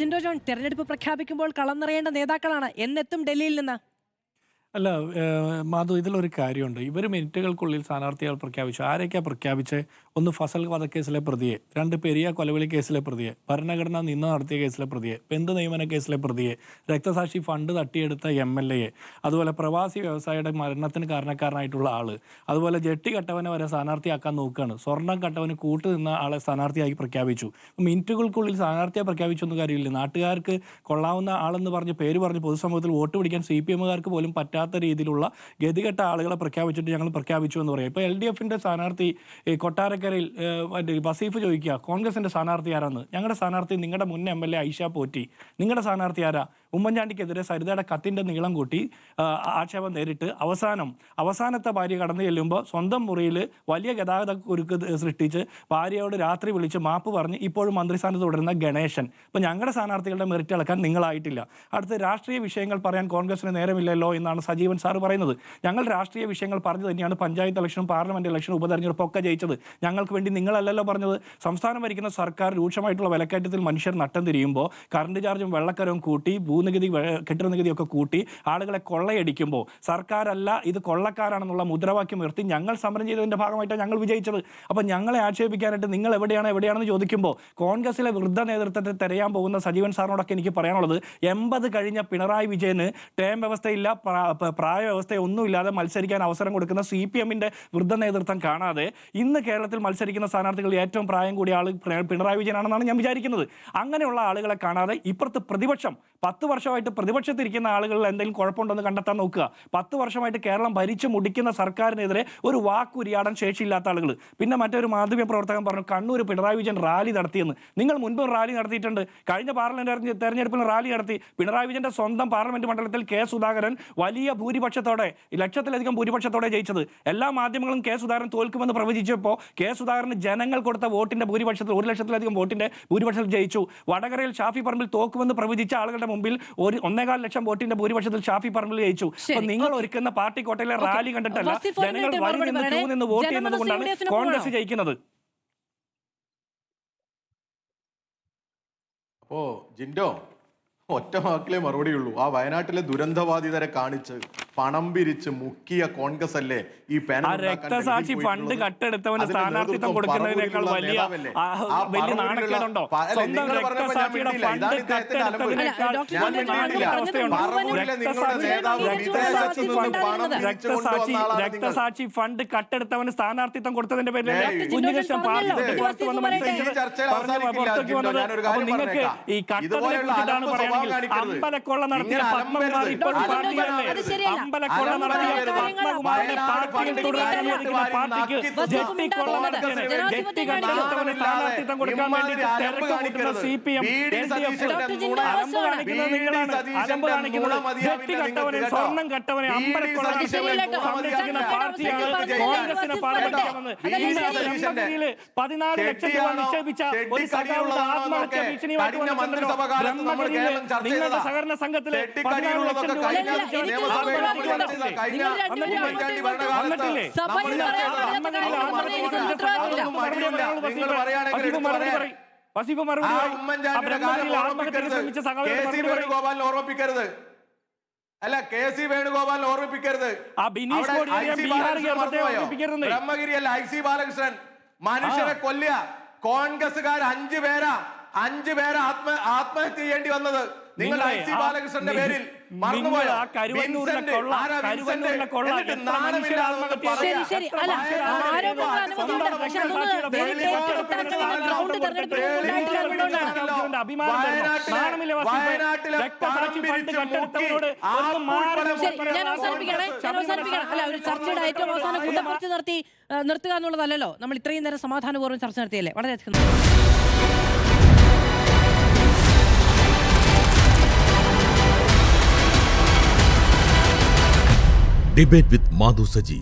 Jinto John തെരഞ്ഞെടുപ്പ് പ്രഖ്യാപിക്കുമ്പോൾ കളം നിറയേണ്ട നേതാക്കളാണ്. എന്നെത്തും ഡൽഹിയിൽ നിന്ന്? അല്ല, മാധു, ഇതിലൊരു കാര്യമുണ്ട്. ഇവർ മിനിറ്റുകൾക്കുള്ളിൽ സ്ഥാനാർത്ഥികൾ പ്രഖ്യാപിച്ചു. ആരൊക്കെയാണ് പ്രഖ്യാപിച്ചത്? ഒന്ന് ഫസൽ വധക്കേസിലെ പ്രതിയെ, രണ്ട് പെരിയ കൊലവിളി കേസിലെ പ്രതിയെ, ഭരണഘടന നിന്ന നടത്തിയ കേസിലെ പ്രതിയെ, ബന്ധു നിയമന കേസിലെ പ്രതിയെ, രക്തസാക്ഷി ഫണ്ട് തട്ടിയെടുത്ത MLA, അതുപോലെ പ്രവാസി വ്യവസായിയുടെ മരണത്തിന് കാരണക്കാരനായിട്ടുള്ള ആള്, അതുപോലെ ജെട്ടി കട്ടവനെ വരെ സ്ഥാനാർത്ഥിയാക്കാൻ നോക്കുകയാണ്. സ്വർണ്ണം കട്ടവന് കൂട്ടുനിന്ന ആളെ സ്ഥാനാർത്ഥിയായി പ്രഖ്യാപിച്ചു. മിനിറ്റുകൾക്കുള്ളിൽ സ്ഥാനാർത്ഥിയെ പ്രഖ്യാപിച്ചൊന്നും കാര്യമില്ല. നാട്ടുകാർക്ക് കൊള്ളാവുന്ന ആളെന്ന് പറഞ്ഞ് പേര് പറഞ്ഞ് പൊതുസമൂഹത്തിൽ വോട്ട് പിടിക്കാൻ CPM-കാർക്ക് പോലും പറ്റാത്ത രീതിയിലുള്ള ഗതികെട്ട ആളുകളെ പ്രഖ്യാപിച്ചിട്ട് ഞങ്ങൾ പ്രഖ്യാപിച്ചു എന്ന് പറയാം. ഇപ്പോൾ LDF-ന്റെ സ്ഥാനാർത്ഥി കൊട്ടാരക്കരയിൽ വസീഫ് ചോദിക്കുക, കോൺഗ്രസിന്റെ സ്ഥാനാർത്ഥി ആരാന്ന്? ഞങ്ങളുടെ സ്ഥാനാർത്ഥി നിങ്ങളുടെ മുൻ MLA ഐഷ പോറ്റി. നിങ്ങളുടെ സ്ഥാനാർത്ഥി ആരാ? ഉമ്മൻചാണ്ടിക്കെതിരെ സരിതയുടെ കത്തിന്റെ നീളം കൂട്ടി ആക്ഷേപം നേരിട്ട് അവസാനത്തെ ഭാര്യ കടന്നു ചെല്ലുമ്പോൾ സ്വന്തം മുറിയിൽ വലിയ ഗതാഗത കുരുക്ക് സൃഷ്ടിച്ച് ഭാര്യയോട് രാത്രി വിളിച്ച് മാപ്പ് പറഞ്ഞ് ഇപ്പോഴും മന്ത്രിസ്ഥാനത്ത് തുടരുന്ന ഗണേശൻ. ഇപ്പം ഞങ്ങളുടെ സ്ഥാനാർത്ഥികളുടെ മെറിറ്റ് ഇളക്കാൻ നിങ്ങളായിട്ടില്ല. അടുത്ത് രാഷ്ട്രീയ വിഷയങ്ങൾ പറയാൻ കോൺഗ്രസിന് നേരമില്ലല്ലോ എന്നാണ് സജീവൻ സാർ പറയുന്നത്. ഞങ്ങൾ രാഷ്ട്രീയ വിഷയങ്ങൾ പറഞ്ഞു തന്നെയാണ് പഞ്ചായത്ത് ഇലക്ഷനും പാർലമെന്റ് ഇലക്ഷനും ഉപതെരഞ്ഞെടുപ്പൊക്കെ ജയിച്ചത്. ഞങ്ങൾക്ക് വേണ്ടി നിങ്ങളല്ലല്ലോ പറഞ്ഞത്. സംസ്ഥാനം ഭരിക്കുന്ന സർക്കാർ രൂക്ഷമായിട്ടുള്ള വിലക്കയറ്റത്തിൽ മനുഷ്യർ നട്ടം തിരിയുമ്പോൾ കറണ്ട് ചാർജും വെള്ളക്കരവും കൂട്ടി ഭൂനികുതി കെട്ടിട നികുതിയൊക്കെ കൂട്ടി ആളുകളെ കൊള്ളയടിക്കുമ്പോൾ സർക്കാരല്ല ഇത് കൊള്ളക്കാരാണെന്നുള്ള മുദ്രാവാക്യം ഉയർത്തി ഞങ്ങൾ സമരം ചെയ്തതിന്റെ ഭാഗമായിട്ടാണ് ഞങ്ങൾ വിജയിച്ചത്. അപ്പം ഞങ്ങളെ ആക്ഷേപിക്കാനായിട്ട് നിങ്ങൾ എവിടെയാണെന്ന് ചോദിക്കുമ്പോൾ കോൺഗ്രസിലെ വൃദ്ധ നേതൃത്വത്തെ തിരയാൻ പോകുന്ന സജീവൻ സാറിനോടൊക്കെ എനിക്ക് പറയാനുള്ളത്, 80 കഴിഞ്ഞ പിണറായി വിജയന് ടേം വ്യവസ്ഥയില്ല, പ്രായ വ്യവസ്ഥയൊന്നുമില്ലാതെ മത്സരിക്കാൻ അവസരം കൊടുക്കുന്ന CPM-ന്റെ വൃദ്ധ നേതൃത്വം കാണാതെ ഇന്ന് കേരളത്തിൽ മത്സരിക്കുന്ന സ്ഥാനാർത്ഥികൾ ഏറ്റവും പ്രായം കൂടിയ ആൾ പിണറായി വിജയനാണെന്നാണ് ഞാൻ വിചാരിക്കുന്നത്. അങ്ങനെയുള്ള ആളുകളെ കാണാതെ ഇപ്പുറത്ത് പ്രതിപക്ഷം 10 വർഷമായിട്ട് പ്രതിപക്ഷത്തിരിക്കുന്ന ആളുകളിൽ എന്തെങ്കിലും കുഴപ്പമുണ്ടെന്ന് കണ്ടെത്താൻ നോക്കുക. 10 വർഷമായിട്ട് കേരളം ഭരിച്ചു മുടിക്കുന്ന സർക്കാരിനെതിരെ ഒരു വാക്കുരിയാടാൻ ശേഷിയില്ലാത്ത ആളുകൾ. പിന്നെ മറ്റൊരു മാധ്യമ പ്രവർത്തകൻ പറഞ്ഞു കണ്ണൂർ പിണറായി വിജയൻ റാലി നടത്തിയെന്ന്. നിങ്ങൾ മുൻപ് റാലി നടത്തിയിട്ടുണ്ട്. കഴിഞ്ഞ പാർലമെന്റ് തെരഞ്ഞെടുപ്പിൽ റാലി നടത്തി. പിണറായി വിജയന്റെ സ്വന്തം പാർലമെന്റ് മണ്ഡലത്തിൽ K. സുധാകരൻ വലിയ ഭൂരിപക്ഷത്തോടെ, ലക്ഷത്തിലധികം ഭൂരിപക്ഷത്തോടെ ജയിച്ചത്. എല്ലാ മാധ്യമങ്ങളും K. സുധാകരൻ തോൽക്കുമെന്ന് പ്രവചിച്ചപ്പോൾ K. സുധാകരന് ജനങ്ങൾ കൊടുത്ത വോട്ടിന്റെ ഭൂരിപക്ഷത്തിൽ 1 ലക്ഷത്തിലധികം വോട്ടിന്റെ ഭൂരിപക്ഷത്തിൽ ജയിച്ചു. വടകരയിൽ ഷാഫി പറമ്പിൽ തോക്കുമെന്ന് പ്രവചിച്ച ആളുകളുടെ മുമ്പിൽ 1.25 ലക്ഷം വോട്ടിന്റെ ഭൂരിപക്ഷത്തിൽ ഷാഫി പറമ്പിൽ ജയിച്ചു. അപ്പൊ നിങ്ങൾ ഒരുക്കുന്ന പാർട്ടി കോട്ടയിലെ റാലി കണ്ടിട്ടല്ല, ജനങ്ങൾ വഴി നിന്ന് വോട്ട് ചെയ്യുന്നത് കൊണ്ടാണ് കോൺഗ്രസ് ജയിക്കുന്നത്. അപ്പോ ജിൻഡോ, ഒറ്റ വാക്കിലെ മറുപടിയുള്ളൂ. ആ വയനാട്ടിലെ ദുരന്തബാധിതരെ കാണിച്ച് പണം പിരിച്ച് മുക്കിയ കോൺഗ്രസ് അല്ലേ ഈ രക്തസാക്ഷി ഫണ്ട് കട്ടെടുത്തവന് സ്ഥാനാർത്ഥിത്വം കൊടുക്കുന്നതിനേക്കാൾ വലിയ നാണക്കേടുണ്ടോ? സ്വന്തം രക്തസാക്ഷിയുടെ ഫണ്ട് കട്ടെടുത്തതിനേക്കാൾ രക്തസാക്ഷി ഫണ്ട് കട്ടെടുത്തവന് സ്ഥാനാർത്ഥിത്വം കൊടുത്തതിന്റെ പേരിലല്ലേ കുഞ്ഞികൃഷ്ണൻ പാർട്ടി പുറത്തു വന്ന് പുറത്തേക്ക് വന്നത്? അപ്പൊ നിങ്ങൾക്ക് ഈ കട്ടതിനെ കുറിച്ചിട്ടാണ് പറയുകയാണെങ്കിൽ അമ്പലക്കൊള്ള നടത്തിയ പത്മകുമാർ ഇപ്പോഴും പാർട്ടിയല്ലേ? അമ്പലക്കൊള്ള നടത്തിയ പത്മകുമാറിനെ പാർട്ടിയിൽ തുടരാൻ അനുവദിക്കുന്ന പാർട്ടിക്ക് ജെട്ടിക്കൊള്ള നടത്തിയതിന് ജെട്ടി കണ്ടെടുത്തവന് സ്ഥാനാർത്ഥിത്വം കൊടുക്കാൻ വേണ്ടി തിരക്ക് കൂട്ടുന്ന CPM, LDF അലമ്പ് കാണിക്കുന്നത് നിങ്ങളാണ്. അലമ്പ് കാണിക്കുന്നത് ജെട്ടി കട്ടവനെ, സ്വർണം കട്ടവനെ, അമ്പലക്കൊള്ള സംരക്ഷിക്കുന്ന പാർട്ടിയാണ് കോൺഗ്രസിനെ പാർലമെന്റിൽ 14 ലക്ഷം രൂപ നിക്ഷേപിച്ച ഒരു സഖാവിന്റെ ആത്മഹത്യ ഭീഷണിയുമായിട്ട് വന്നിട്ടുണ്ടല്ലോ. ബ്രഹ്മഗിരിയിലെ നിങ്ങളുടെ സഹകരണ സംഘത്തിലെ 14 ലക്ഷം രൂപ ഓർമ്മിപ്പിക്കരുത്. അല്ല, KC വേണുഗോപാലിനെ ഓർമ്മിപ്പിക്കരുത്. ബ്രഹ്മഗിരി അല്ല, IC ബാലകൃഷ്ണൻ. മനുഷ്യരെ കൊല്ലുക. കോൺഗ്രസുകാർ 5 പേരാ ആത്മഹത്യ ചെയ്യേണ്ടി വന്നത് നിങ്ങൾ IC ബാലകൃഷ്ണന്റെ പേരിൽ മറന്നുപോയോ? നിർത്തുക എന്നുള്ളതല്ലോ നമ്മൾ ഇത്രയും നേരം സമാധാനപൂർവ്വം ചർച്ച നടത്തിയല്ലേ. വളരെയധികം Debate with Madhu Saji.